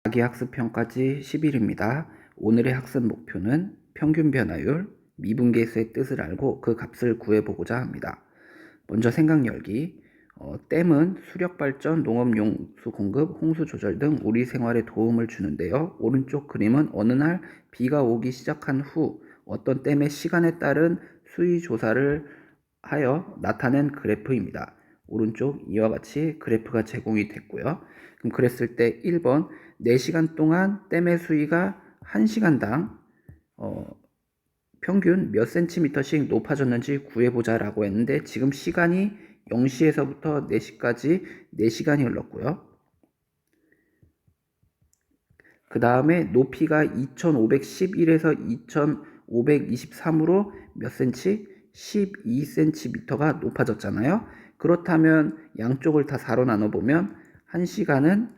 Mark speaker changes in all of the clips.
Speaker 1: 자기학습평가지 10일입니다. 오늘의 학습 목표는 평균 변화율, 미분계수의 뜻을 알고 그 값을 구해보고자 합니다. 먼저 생각 열기. 댐은 수력발전, 농업용수 공급, 홍수 조절 등 우리 생활에 도움을 주는데요. 오른쪽 그림은 어느 날 비가 오기 시작한 후 어떤 댐의 시간에 따른 수위 조사를 하여 나타낸 그래프입니다. 오른쪽 이와 같이 그래프가 제공이 됐고요. 그럼 그랬을 때 1번 4시간 동안 댐의 수위가 1시간당 평균 몇 센티미터씩 높아졌는지 구해보자 라고 했는데, 지금 시간이 0시에서부터 4시까지 4시간이 흘렀고요. 그 다음에 높이가 2511에서 2523으로 몇 센치? 12cm가 높아졌잖아요. 그렇다면 양쪽을 다 4로 나눠보면 1시간은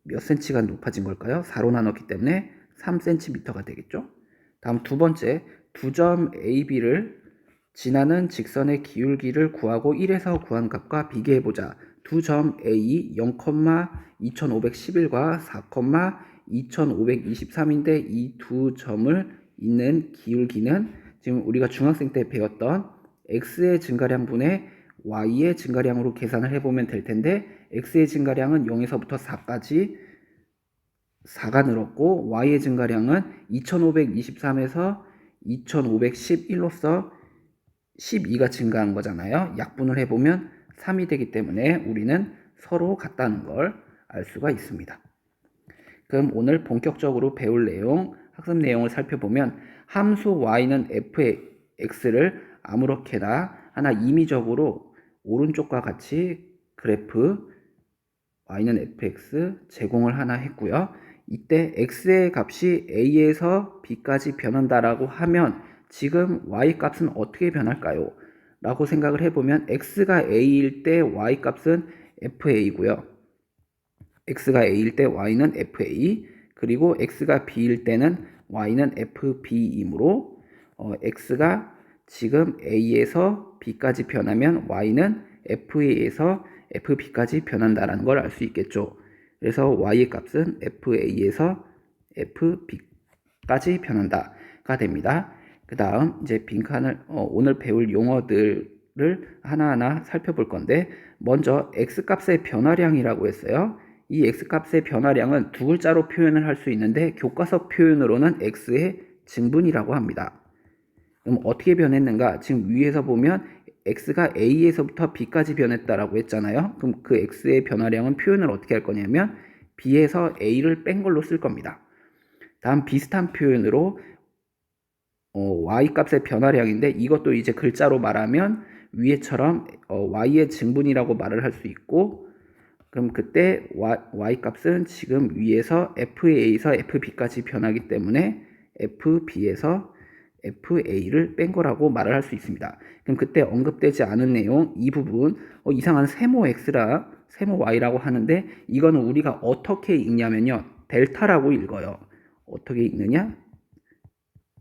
Speaker 1: 몇 cm가 높아진 걸까요? 4로 나눴기 때문에 3cm가 되겠죠. 다음 두 번째, 두 점 A, B를 지나는 직선의 기울기를 구하고 1에서 구한 값과 비교해보자. 두 점 A 0,2511과 4,2523인데 이 두 점을 잇는 기울기는 지금 우리가 중학생 때 배웠던 x의 증가량분의 y의 증가량으로 계산을 해보면 될 텐데, x의 증가량은 0에서부터 4까지 4가 늘었고 y의 증가량은 2523에서 2511로서 12가 증가한 거잖아요. 약분을 해보면 3이 되기 때문에 우리는 서로 같다는 걸 알 수가 있습니다. 그럼 오늘 본격적으로 배울 내용, 학습 내용을 살펴보면 함수 y는 f의 x를 아무렇게나 하나 임의적으로 오른쪽과 같이 그래프 y는 fx 제공을 하나 했고요. 이때 x의 값이 a에서 b까지 변한다라고 하면 지금 y 값은 어떻게 변할까요? 라고 생각을 해보면 x가 a일 때 y 값은 fa고요. x가 a일 때 y는 fa, 그리고 x가 b일 때는 y는 fb이므로 x가 지금 a에서 b까지 변하면 y는 fa에서 fb까지 변한다라는 걸 알 수 있겠죠. 그래서 y의 값은 fa에서 fb까지 변한다가 됩니다. 그 다음 이제 빈칸을 오늘 배울 용어들을 하나하나 살펴볼 건데, 먼저 x값의 변화량이라고 했어요. 이 x값의 변화량은 두 글자로 표현을 할 수 있는데 교과서 표현으로는 x의 증분이라고 합니다. 그럼 어떻게 변했는가? 지금 위에서 보면 x가 a에서부터 b까지 변했다라고 했잖아요. 그럼 그 x의 변화량은 표현을 어떻게 할 거냐면 b에서 a를 뺀 걸로 쓸 겁니다. 다음 비슷한 표현으로 y값의 변화량인데, 이것도 이제 글자로 말하면 위에처럼 y의 증분이라고 말을 할 수 있고, 그럼 그때 y값은 지금 위에서 fa에서 fb까지 변하기 때문에 fb에서 fa를 뺀 거라고 말을 할 수 있습니다. 그럼 그때 언급되지 않은 내용, 이 부분 이상한 세모 x라 세모 y라고 하는데, 이거는 우리가 어떻게 읽냐면요, 델타라고 읽어요. 어떻게 읽느냐?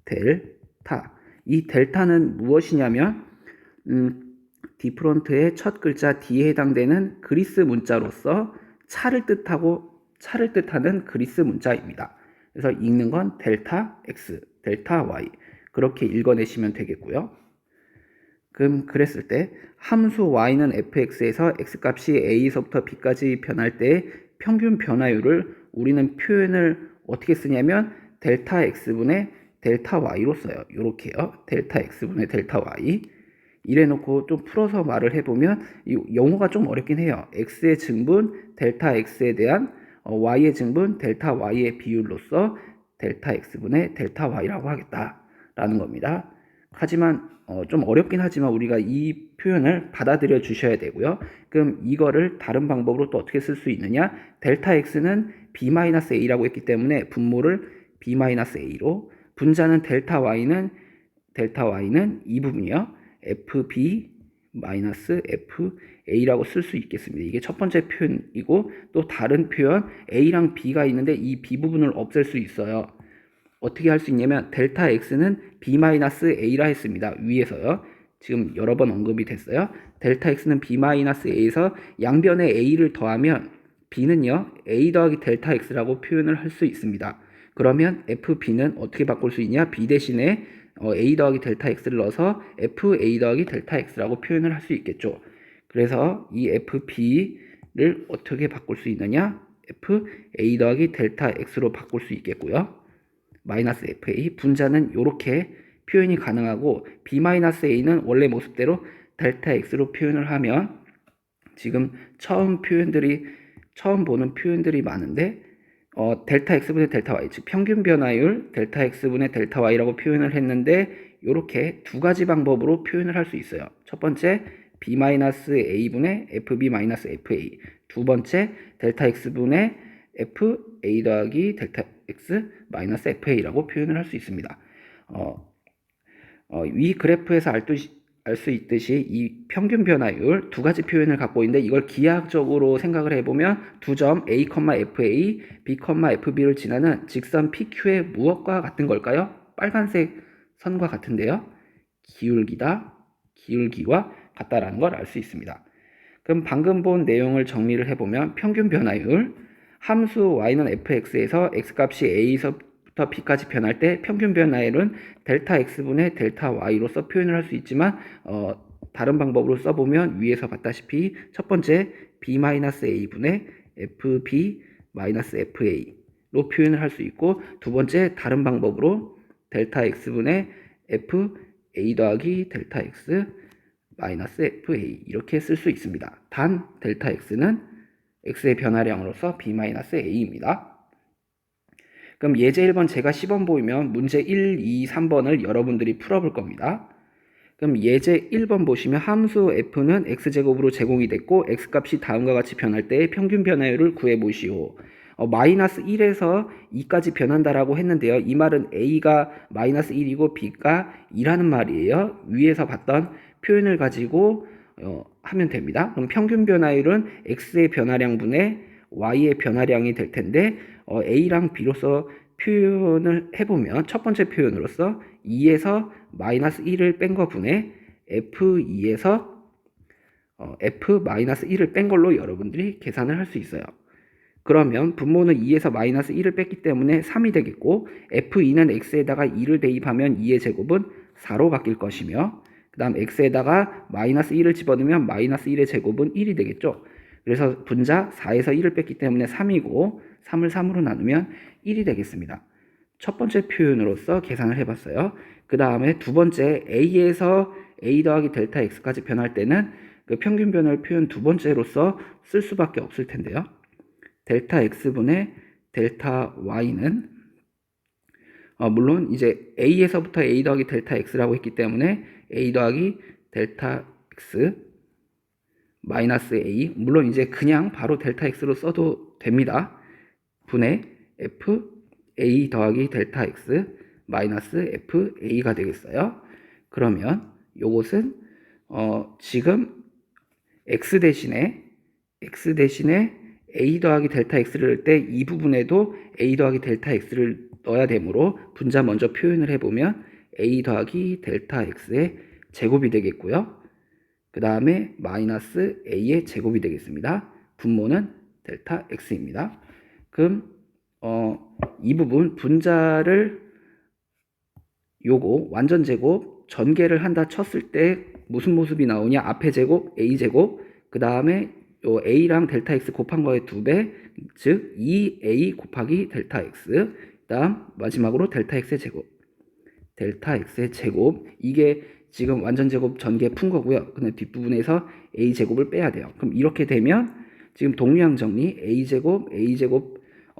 Speaker 1: 델타. 이 델타는 무엇이냐면 디프론트의 첫 글자 D에 해당되는 그리스 문자로서 차를 뜻하는 그리스 문자입니다. 그래서 읽는 건 델타 X, 델타 Y 그렇게 읽어내시면 되겠고요. 그럼 그랬을 때 함수 y는 fx에서 x값이 a에서부터 b까지 변할 때 평균 변화율을 우리는 표현을 어떻게 쓰냐면 델타 x분의 델타 y로 써요. 이렇게요. 델타 x분의 델타 y. 이래놓고 좀 풀어서 말을 해보면 이 영어가 좀 어렵긴 해요. x의 증분 델타 x에 대한 y의 증분 델타 y의 비율로서 델타 x분의 델타 y라고 하겠다라는 겁니다. 하지만 좀 어렵긴 하지만 우리가 이 표현을 받아들여 주셔야 되고요. 그럼 이거를 다른 방법으로 또 어떻게 쓸 수 있느냐? 델타 x는 b-a라고 했기 때문에 분모를 b-a로, 분자는 델타 y는 이 부분이요. fb-fa라고 쓸 수 있겠습니다. 이게 첫 번째 표현이고, 또 다른 표현 a랑 b가 있는데 이 b 부분을 없앨 수 있어요. 어떻게 할 수 있냐면 델타 x는 b-a라 했습니다. 위에서요. 지금 여러 번 언급이 됐어요. 델타 x는 b-a에서 양변에 a를 더하면 b는요 a 더하기 델타 x라고 표현을 할 수 있습니다. 그러면 fb는 어떻게 바꿀 수 있냐? b 대신에 a 더하기 델타 x를 넣어서 fa 더하기 델타 x라고 표현을 할 수 있겠죠. 그래서 이 fb를 어떻게 바꿀 수 있느냐? fa 더하기 델타 x로 바꿀 수 있겠고요. 마이너스 fa 분자는 이렇게 표현이 가능하고 b-a는 원래 모습대로 델타 x로 표현을 하면 지금 처음 보는 표현들이 많은데 델타 x분의 델타 y 즉 평균 변화율 델타 x분의 델타 y라고 표현을 했는데 이렇게 두 가지 방법으로 표현을 할 수 있어요. 첫 번째 b-a분의 fb-fa, 두 번째 델타 x분의 fa 더하기 델타 x 마이너스 fa라고 표현을 할 수 있습니다. 위 그래프에서 알 수 있듯이 이 평균 변화율 두 가지 표현을 갖고 있는데 이걸 기하학적으로 생각을 해보면 두 점 a, fa, b, fb를 지나는 직선 pq의 무엇과 같은 걸까요? 빨간색 선과 같은데요. 기울기와 같다라는 걸 알 수 있습니다. 그럼 방금 본 내용을 정리를 해보면 평균 변화율 함수 y는 fx에서 x값이 a에서부터 b까지 변할 때 평균 변화율은 델타 x분의 델타 y로서 표현을 할 수 있지만 다른 방법으로 써보면 위에서 봤다시피 첫 번째 b-a분의 fb-fa로 표현을 할 수 있고 두 번째 다른 방법으로 델타 x분의 fa 더하기 델타 x 마이너스 fa 이렇게 쓸 수 있습니다. 단 델타 x는 x의 변화량으로서 b-a입니다. 그럼 예제 1번 제가 10번 보이면 문제 1, 2, 3번을 여러분들이 풀어볼 겁니다. 그럼 예제 1번 보시면 함수 f는 x제곱으로 제공이 됐고 x값이 다음과 같이 변할 때의 평균 변화율을 구해보시오. 마이너스 1에서 2까지 변한다라고 했는데요. 이 말은 a가 마이너스 1이고 b가 2라는 말이에요. 위에서 봤던 표현을 가지고 하면 됩니다. 그럼 평균 변화율은 x의 변화량분의 y의 변화량이 될 텐데 a랑 b로서 표현을 해보면 첫 번째 표현으로서 2에서 마이너스 1을 뺀 거 분의 f2에서 f-1을 뺀 걸로 여러분들이 계산을 할 수 있어요. 그러면 분모는 2에서 마이너스 1을 뺐기 때문에 3이 되겠고 f2는 x에다가 2를 대입하면 2의 제곱은 4로 바뀔 것이며 그 다음 x에다가 마이너스 1을 집어넣으면 마이너스 1의 제곱은 1이 되겠죠. 그래서 분자 4에서 1을 뺐기 때문에 3이고 3을 3으로 나누면 1이 되겠습니다. 첫 번째 표현으로서 계산을 해봤어요. 그 다음에 두 번째 a에서 a 더하기 델타 x까지 변할 때는 그 평균 변화를 표현 두 번째로서 쓸 수밖에 없을 텐데요. 델타 x분의 델타 y는 물론 이제 a에서부터 a 더하기 델타 x라고 했기 때문에 a 더하기 델타 x 마이너스 a 물론 이제 그냥 바로 델타 x로 써도 됩니다. 분의 f a 더하기 델타 x 마이너스 f a가 되겠어요. 그러면 요것은 지금 x 대신에 a 더하기 델타 x를 넣을 때 이 부분에도 a 더하기 델타 x를 넣어야 되므로 분자 먼저 표현을 해보면 a 더하기 델타 x의 제곱이 되겠고요. 그 다음에 마이너스 a의 제곱이 되겠습니다. 분모는 델타 x입니다. 그럼 이 부분 분자를 요거 완전 제곱 전개를 한다 쳤을 때 무슨 모습이 나오냐? 앞에 제곱 a 제곱 그 다음에 요 a랑 델타 x 곱한 거의 2배 즉 2a 곱하기 델타 x 그 다음 마지막으로 델타 x의 제곱 이게 지금 완전 제곱 전개 푼 거고요. 근데 뒷부분에서 a 제곱을 빼야 돼요. 그럼 이렇게 되면 지금 동류항 정리 a 제곱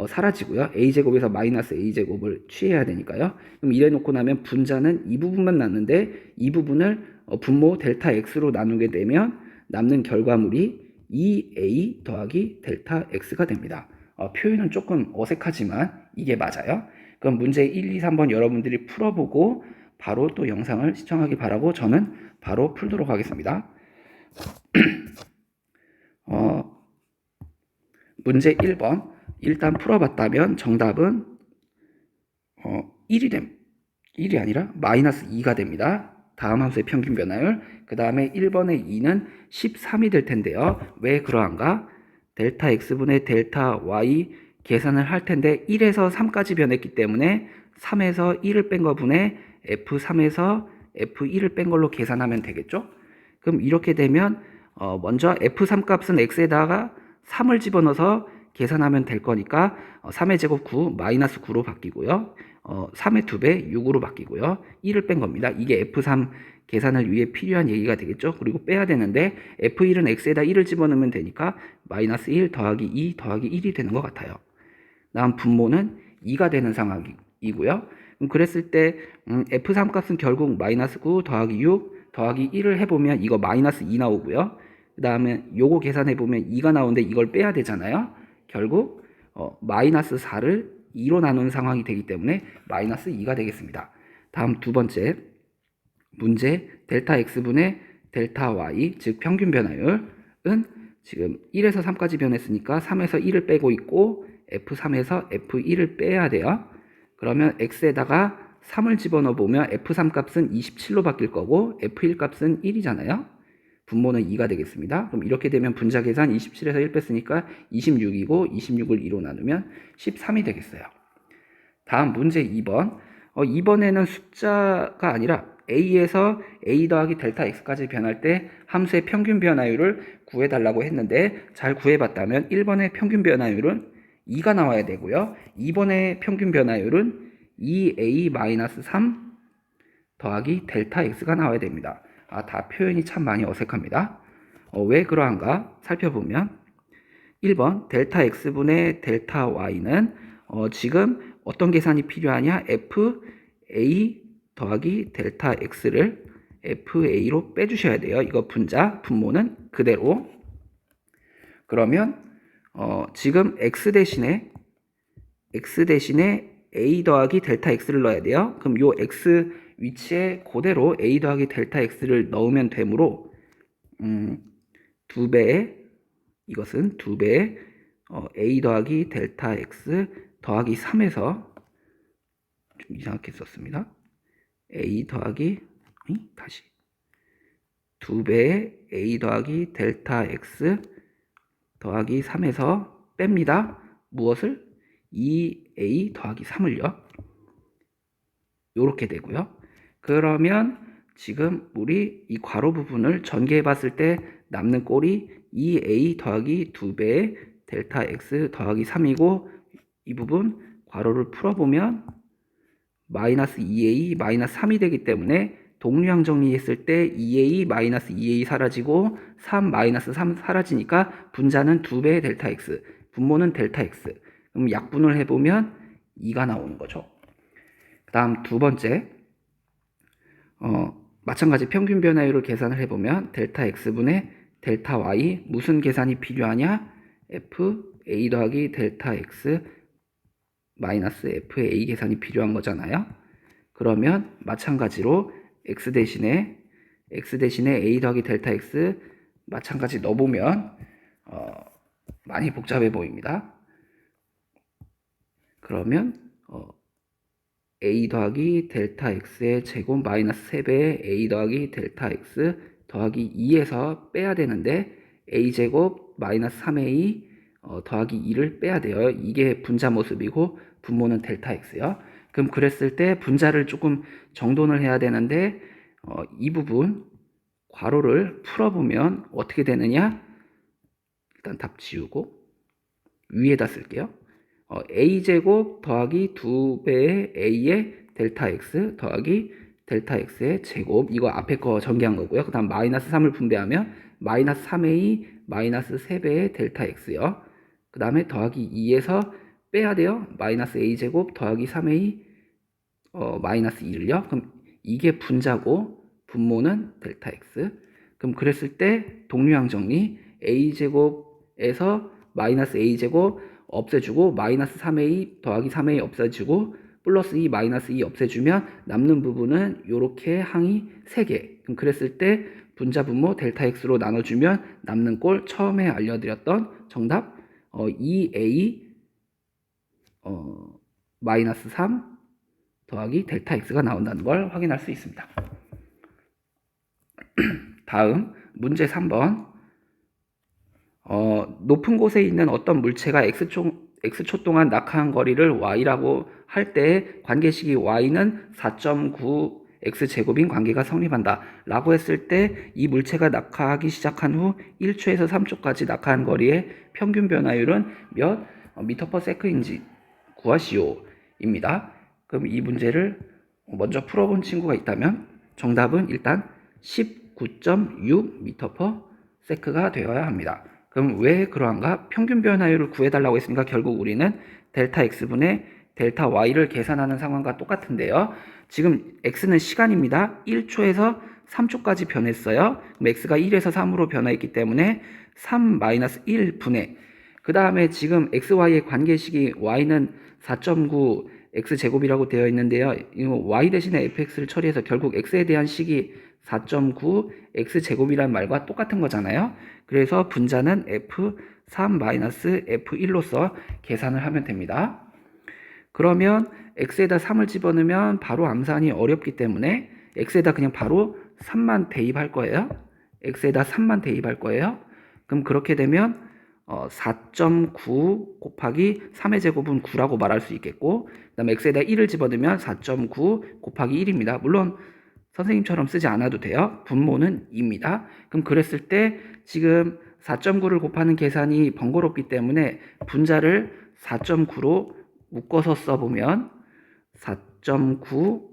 Speaker 1: 사라지고요. a 제곱에서 마이너스 a 제곱을 취해야 되니까요. 그럼 이래 놓고 나면 분자는 이 부분만 남는데 이 부분을 분모 델타 x로 나누게 되면 남는 결과물이 2a 더하기 델타 x가 됩니다. 표현은 조금 어색하지만 이게 맞아요. 그럼 문제 1, 2, 3번 여러분들이 풀어보고 바로 또 영상을 시청하기 바라고 저는 바로 풀도록 하겠습니다. 문제 1번 일단 풀어봤다면 정답은 1이 아니라 마이너스 2가 됩니다. 다음 함수의 평균 변화율 그 다음에 1번의 2는 13이 될 텐데요. 왜 그러한가? 델타 x분의 델타 y 계산을 할 텐데 1에서 3까지 변했기 때문에 3에서 1을 뺀 거분의 f3에서 f1을 뺀 걸로 계산하면 되겠죠? 그럼 이렇게 되면 먼저 f3 값은 x에다가 3을 집어넣어서 계산하면 될 거니까 3의 제곱 9 마이너스 9로 바뀌고요. 3의 2배 6으로 바뀌고요. 1을 뺀 겁니다. 이게 f3 계산을 위해 필요한 얘기가 되겠죠. 그리고 빼야 되는데 f1은 x에다 1을 집어넣으면 되니까 마이너스 1 더하기 2 더하기 1이 되는 것 같아요. 다음 분모는 2가 되는 상황이고요. 그랬을 때 f3 값은 결국 마이너스 9 더하기 6 더하기 1을 해보면 이거 마이너스 2 나오고요. 그 다음에 요거 계산해보면 2가 나오는데 이걸 빼야 되잖아요. 결국 마이너스 4를 2로 나눈 상황이 되기 때문에 마이너스 2가 되겠습니다. 다음 두 번째 문제 델타 x분의 델타 y 즉 평균 변화율은 지금 1에서 3까지 변했으니까 3에서 1을 빼고 있고 f3에서 f1을 빼야 돼요. 그러면 x에다가 3을 집어넣어 보면 f3 값은 27로 바뀔 거고 f1 값은 1이잖아요. 분모는 2가 되겠습니다. 그럼 이렇게 되면 분자 계산 27에서 1 뺐으니까 26이고 26을 2로 나누면 13이 되겠어요. 다음 문제 2번. 이번에는 숫자가 아니라 a에서 a 더하기 델타 x까지 변할 때 함수의 평균 변화율을 구해달라고 했는데 잘 구해봤다면 1번의 평균 변화율은 2가 나와야 되고요. 2번의 평균 변화율은 2a-3 더하기 델타 x가 나와야 됩니다. 다 표현이 참 많이 어색합니다. 왜 그러한가 살펴보면 1번 델타 x분의 델타 y는 지금 어떤 계산이 필요하냐? fa 더하기 델타 x를 fa로 빼주셔야 돼요. 이거 분자, 분모는 그대로. 그러면 지금 x 대신에 a 더하기 델타 x를 넣어야 돼요. 그럼 요 x 위치에 그대로 a 더하기 델타 x를 넣으면 되므로 2배의 이것은 2배의 a 더하기 델타 x 더하기 3에서 좀 이상하게 썼습니다. a 더하기 다시 2배의 a 더하기 델타 x 더하기 3에서 뺍니다. 무엇을? 2a 더하기 3을요. 요렇게 되고요. 그러면 지금 우리 이 괄호 부분을 전개해 봤을 때 남는 꼴이 2a 더하기 2배의 델타 x 더하기 3이고 이 부분 괄호를 풀어보면 마이너스 2a 마이너스 3이 되기 때문에 동류항 정리했을 때 2a 마이너스 2a 사라지고 3 마이너스 3 사라지니까 분자는 2배의 델타 x, 분모는 델타 x. 그럼 약분을 해보면 2가 나오는 거죠. 그 다음 두 번째 마찬가지 평균 변화율을 계산을 해보면 델타 x분의 델타 y 무슨 계산이 필요하냐? f a 더하기 델타 x 마이너스 fa 계산이 필요한 거잖아요. 그러면 마찬가지로 x 대신에 a 더하기 델타 x 마찬가지 넣어보면 많이 복잡해 보입니다. 그러면 a 더하기 델타 x의 제곱 마이너스 3배의 a 더하기 델타 x 더하기 2에서 빼야 되는데 a 제곱 마이너스 3a 더하기 2를 빼야 돼요. 이게 분자 모습이고 분모는 델타 x요. 그럼 그랬을 때 분자를 조금 정돈을 해야 되는데 이 부분 괄호를 풀어보면 어떻게 되느냐? 일단 답 지우고 위에다 쓸게요. a제곱 더하기 2배의 a의 델타 x 더하기 델타 x의 제곱 이거 앞에 거 전개한 거고요. 그 다음 마이너스 3을 분배하면 마이너스 3a 마이너스 3배의 델타 x요. 그 다음에 더하기 2에서 빼야 돼요. 마이너스 a제곱 더하기 3a 마이너스 2를요. 그럼 이게 분자고 분모는 델타 x. 그럼 그랬을 때 동류항 정리 a제곱에서 마이너스 a제곱 없애주고 마이너스 3a 더하기 3a 없애주고 플러스 2 마이너스 2 없애주면 남는 부분은 이렇게 항이 3개. 그럼 그랬을 때 분자 분모 델타 x로 나눠주면 남는 꼴 처음에 알려드렸던 정답 2a 마이너스 3 더하기 델타 x가 나온다는 걸 확인할 수 있습니다. 다음 문제 3번 높은 곳에 있는 어떤 물체가 x초 동안 낙하한 거리를 y라고 할 때 관계식이 y는 4.9 x제곱인 관계가 성립한다 라고 했을 때 이 물체가 낙하하기 시작한 후 1초에서 3초까지 낙하한 거리의 평균 변화율은 몇 미터/세크인지 구하시오 입니다. 그럼 이 문제를 먼저 풀어본 친구가 있다면 정답은 일단 19.6 미터/세크가 되어야 합니다. 그럼 왜 그러한가? 평균 변화율을 구해달라고 했으니까 결국 우리는 델타 x분의 델타 y를 계산하는 상황과 똑같은데요. 지금 x는 시간입니다. 1초에서 3초까지 변했어요. 그럼 x가 1에서 3으로 변화했기 때문에 3-1분의 그 다음에 지금 xy의 관계식이 y는 4.9 x제곱이라고 되어 있는데요. 이거 y 대신에 fx를 처리해서 결국 x에 대한 식이 4.9 x제곱이란 말과 똑같은 거잖아요. 그래서 분자는 f3-f1로서 계산을 하면 됩니다. 그러면 x에다 3을 집어넣으면 바로 암산이 어렵기 때문에 x에다 그냥 바로 3만 대입할 거예요. x에다 3만 대입할 거예요. 그럼 그렇게 되면 4.9 곱하기 3의 제곱은 9라고 말할 수 있겠고, 그 다음에 x에다 1을 집어넣으면 4.9 곱하기 1입니다. 물론 선생님처럼 쓰지 않아도 돼요. 분모는 2입니다. 그럼 그랬을 때 지금 4.9를 곱하는 계산이 번거롭기 때문에 분자를 4.9로 묶어서 써보면 4.9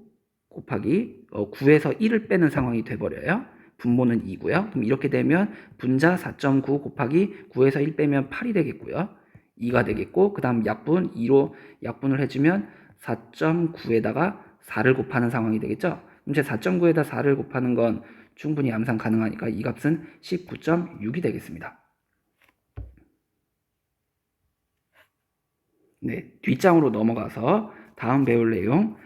Speaker 1: 곱하기 9에서 1을 빼는 상황이 돼버려요. 분모는 2고요. 그럼 이렇게 되면 분자 4.9 곱하기 9에서 1 빼면 8이 되겠고요. 2가 되겠고 그 다음 약분 2로 약분을 해주면 4.9에다가 4를 곱하는 상황이 되겠죠. 그럼 제 4.9에다 4를 곱하는 건 충분히 암산 가능하니까 이 값은 19.6이 되겠습니다. 네, 뒷장으로 넘어가서 다음 배울 내용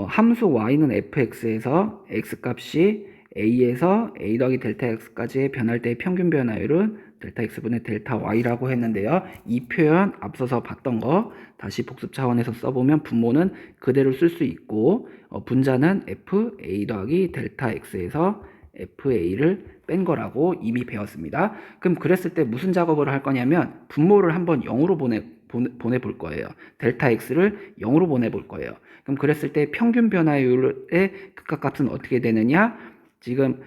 Speaker 1: 함수 y는 fx에서 x값이 a에서 a 더하기 델타 x까지의 변할 때의 평균 변화율은 델타 x분의 델타 y라고 했는데요. 이 표현 앞서서 봤던 거 다시 복습 차원에서 써보면 분모는 그대로 쓸 수 있고 분자는 f a 더하기 델타 x에서 fa를 뺀 거라고 이미 배웠습니다. 그럼 그랬을 때 무슨 작업을 할 거냐면 분모를 한번 0으로 보내볼 거예요. 델타 x를 0으로 보내볼 거예요. 그럼 그랬을 때 평균 변화율의 극각값은 어떻게 되느냐? 지금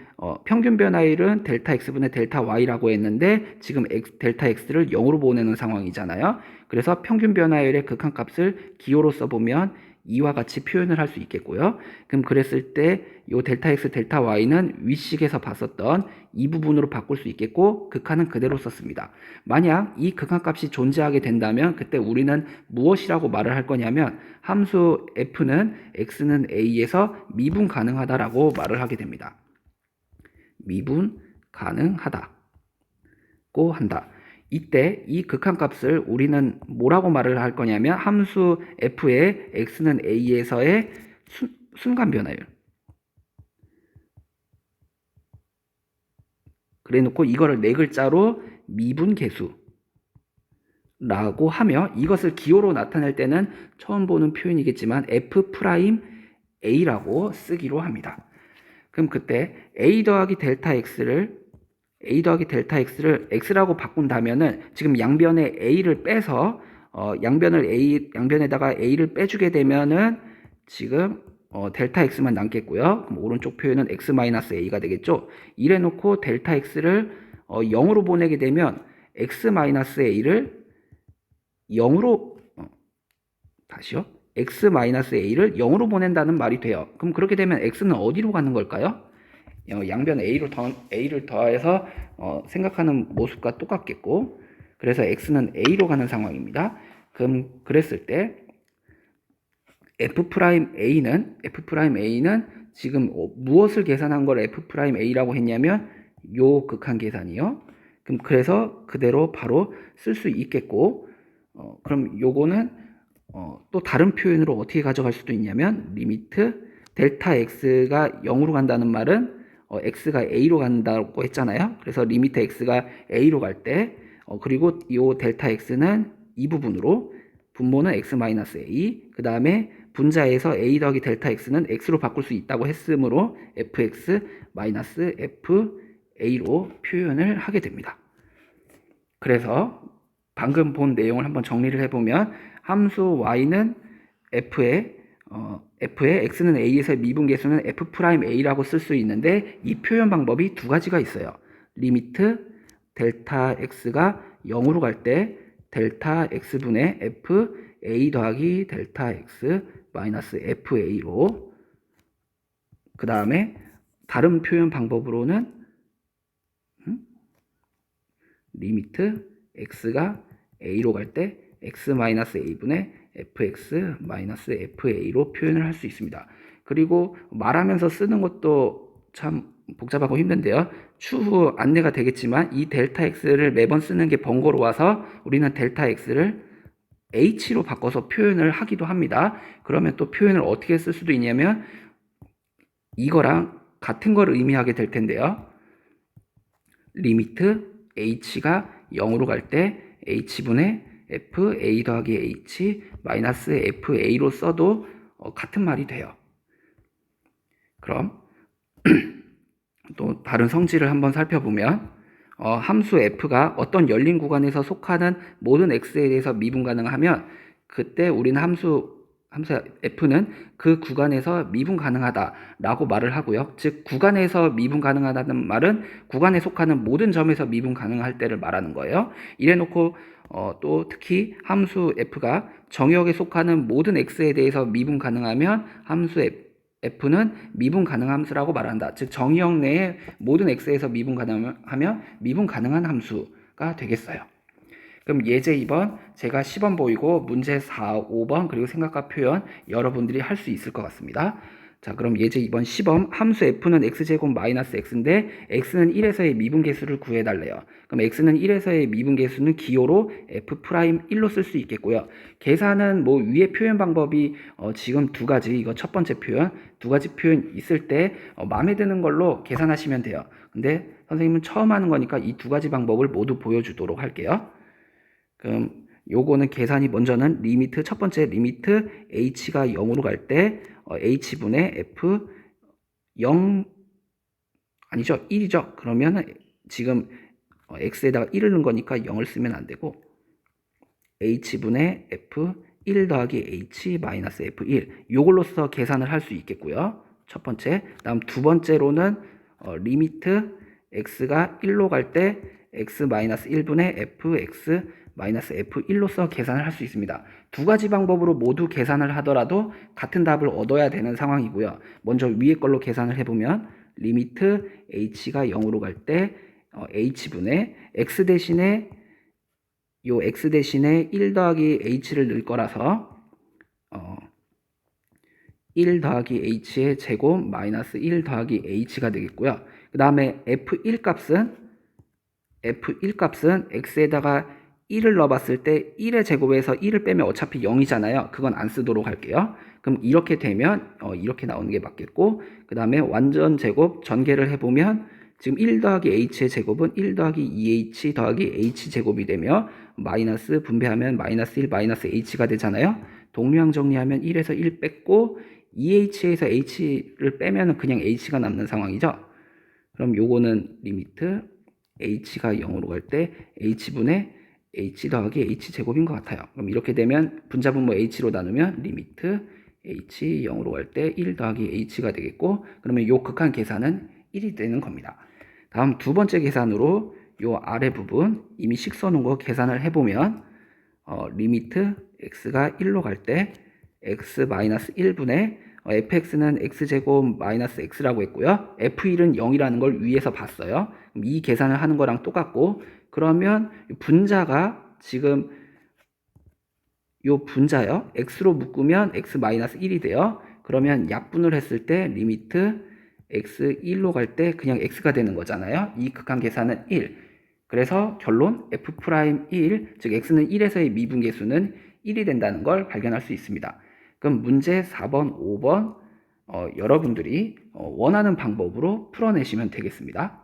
Speaker 1: 평균 변화율은 델타 x분의 델타 y라고 했는데 지금 델타 x를 0으로 보내는 상황이잖아요. 그래서 평균 변화율의 극한값을 기호로 써보면 이와 같이 표현을 할 수 있겠고요. 그럼 그랬을 때 이 델타 x, 델타 y는 윗식에서 봤었던 이 부분으로 바꿀 수 있겠고 극한은 그대로 썼습니다. 만약 이 극한값이 존재하게 된다면 그때 우리는 무엇이라고 말을 할 거냐면 함수 f는 x는 a에서 미분 가능하다라고 말을 하게 됩니다. 미분 가능하다고 한다. 이때 이 극한값을 우리는 뭐라고 말을 할 거냐면 함수 f의 x는 a에서의 순간 변화율 그래 놓고 이거를 네 글자로 미분계수 라고 하며 이것을 기호로 나타낼 때는 처음 보는 표현이겠지만 f'A라고 쓰기로 합니다. 그럼 그때 A 더하기 델타 X를 X라고 바꾼다면은 지금 양변에 A를 빼서 양변에다가 A를 빼주게 되면은 지금 델타 X만 남겠고요. 그럼 오른쪽 표현은 X-A가 되겠죠. 이래 놓고 델타 X를 0으로 보내게 되면 X-A를 0으로 다시요. X-A를 0으로 보낸다는 말이 돼요. 그럼 그렇게 되면 X는 어디로 가는 걸까요? 양변 A를 더해서 생각하는 모습과 똑같겠고 그래서 X는 A로 가는 상황입니다. 그럼 그랬을 때 F'A는 지금 무엇을 계산한 걸 F'A라고 했냐면 요 극한 계산이요. 그럼 그래서 그대로 바로 쓸 수 있겠고 그럼 요거는 또 다른 표현으로 어떻게 가져갈 수도 있냐면 리미트 델타 x가 0으로 간다는 말은 x가 a로 간다고 했잖아요. 그래서 리미트 x가 a로 갈 때 그리고 이 델타 x는 이 부분으로 분모는 x-a 그 다음에 분자에서 a 더하기 델타 x는 x로 바꿀 수 있다고 했으므로 fx-fa로 표현을 하게 됩니다. 그래서 방금 본 내용을 한번 정리를 해보면 함수 y는 f에 x는 a에서의 미분계수는 f'a라고 쓸 수 있는데 이 표현 방법이 두 가지가 있어요. 리미트 델타 x가 0으로 갈 때 델타 x분의 fa 더하기 델타 x 마이너스 fa로, 그 다음에 다른 표현 방법으로는 리미트 x가 a로 갈 때 x 마이너스 a분의 fx 마이너스 fa로 표현을 할 수 있습니다. 그리고 말하면서 쓰는 것도 참 복잡하고 힘든데요. 추후 안내가 되겠지만 이 델타 x를 매번 쓰는 게 번거로워서 우리는 델타 x를 h로 바꿔서 표현을 하기도 합니다. 그러면 또 표현을 어떻게 쓸 수도 있냐면 이거랑 같은 걸 의미하게 될 텐데요. 리미트 h가 0으로 갈 때 h분의 fa 더하기 h 마이너스 fa로 써도 같은 말이 돼요. 그럼 또 다른 성질을 한번 살펴보면 함수 f가 어떤 열린 구간에서 속하는 모든 x에 대해서 미분 가능하면 그때 우리는 함수 f는 그 구간에서 미분 가능하다라고 말을 하고요. 즉 구간에서 미분 가능하다는 말은 구간에 속하는 모든 점에서 미분 가능할 때를 말하는 거예요. 이래놓고 또 특히 함수 f가 정역에 속하는 모든 x에 대해서 미분 가능하면 함수 f는 미분 가능 함수라고 말한다. 즉 정역 내에 모든 x에서 미분 가능하면 미분 가능한 함수가 되겠어요. 그럼 예제 2번, 제가 10번 보이고 문제 4, 5번 그리고 생각과 표현 여러분들이 할 수 있을 것 같습니다. 자, 그럼 예제 2번 10번, 함수 f는 x제곱 마이너스 x인데 x는 1에서의 미분계수를 구해달래요. 그럼 x는 1에서의 미분계수는 기호로 f'1로 쓸 수 있겠고요. 계산은 뭐 위에 표현 방법이 지금 두 가지, 이거 첫 번째 표현, 두 가지 표현 있을 때 마음에 드는 걸로 계산하시면 돼요. 근데 선생님은 처음 하는 거니까 이 두 가지 방법을 모두 보여주도록 할게요. 그럼 요거는 계산이 먼저는 리미트, 첫 번째 리미트 h가 0으로 갈 때 h분의 f 0 아니죠, 1이죠. 그러면 지금 x에다가 1을 넣은 거니까 0을 쓰면 안 되고 h분의 f 1 더하기 h 마이너스 f1 요걸로써 계산을 할 수 있겠고요. 첫 번째. 다음 두 번째로는 리미트 x가 1로 갈 때 x 마이너스 1분의 fx 마이너스 f1로서 계산을 할 수 있습니다. 두 가지 방법으로 모두 계산을 하더라도 같은 답을 얻어야 되는 상황이고요. 먼저 위에 걸로 계산을 해보면 리미트 h가 0으로 갈 때 h분의 x 대신에 1 더하기 h를 넣을 거라서 1 더하기 h의 제곱 마이너스 1 더하기 h가 되겠고요. 그 다음에 f1 값은 x에다가 1을 넣어봤을 때 1의 제곱에서 1을 빼면 어차피 0이잖아요. 그건 안 쓰도록 할게요. 그럼 이렇게 되면 이렇게 나오는 게 맞겠고, 그 다음에 완전 제곱 전개를 해보면 지금 1 더하기 h의 제곱은 1 더하기 2h 더하기 h 제곱이 되며 마이너스 분배하면 마이너스 1 마이너스 h가 되잖아요. 동류항 정리하면 1에서 1 뺐고 2h에서 h를 빼면 그냥 h가 남는 상황이죠. 그럼 요거는 리미트 h가 0으로 갈 때 h분의 h 더하기 h 제곱인 것 같아요. 그럼 이렇게 되면 분자분모 h로 나누면 리미트 h 0으로 갈 때 1 더하기 h가 되겠고, 그러면 요 극한 계산은 1이 되는 겁니다. 다음 두 번째 계산으로 요 아래 부분 이미 식 써놓은 거 계산을 해보면 리미트 x가 1로 갈 때 x 마이너스 1분의 fx는 x제곱 마이너스 x라고 했고요. f1은 0이라는 걸 위에서 봤어요. 이 계산을 하는 거랑 똑같고, 그러면 분자가 지금 요 분자요. x로 묶으면 x 마이너스 1이 돼요. 그러면 약분을 했을 때 리미트 x 1로 갈 때 그냥 x가 되는 거잖아요. 이 극한 계산은 1. 그래서 결론 f'1, 즉 x는 1에서의 미분계수는 1이 된다는 걸 발견할 수 있습니다. 그럼 문제 4번, 5번 여러분들이 원하는 방법으로 풀어내시면 되겠습니다.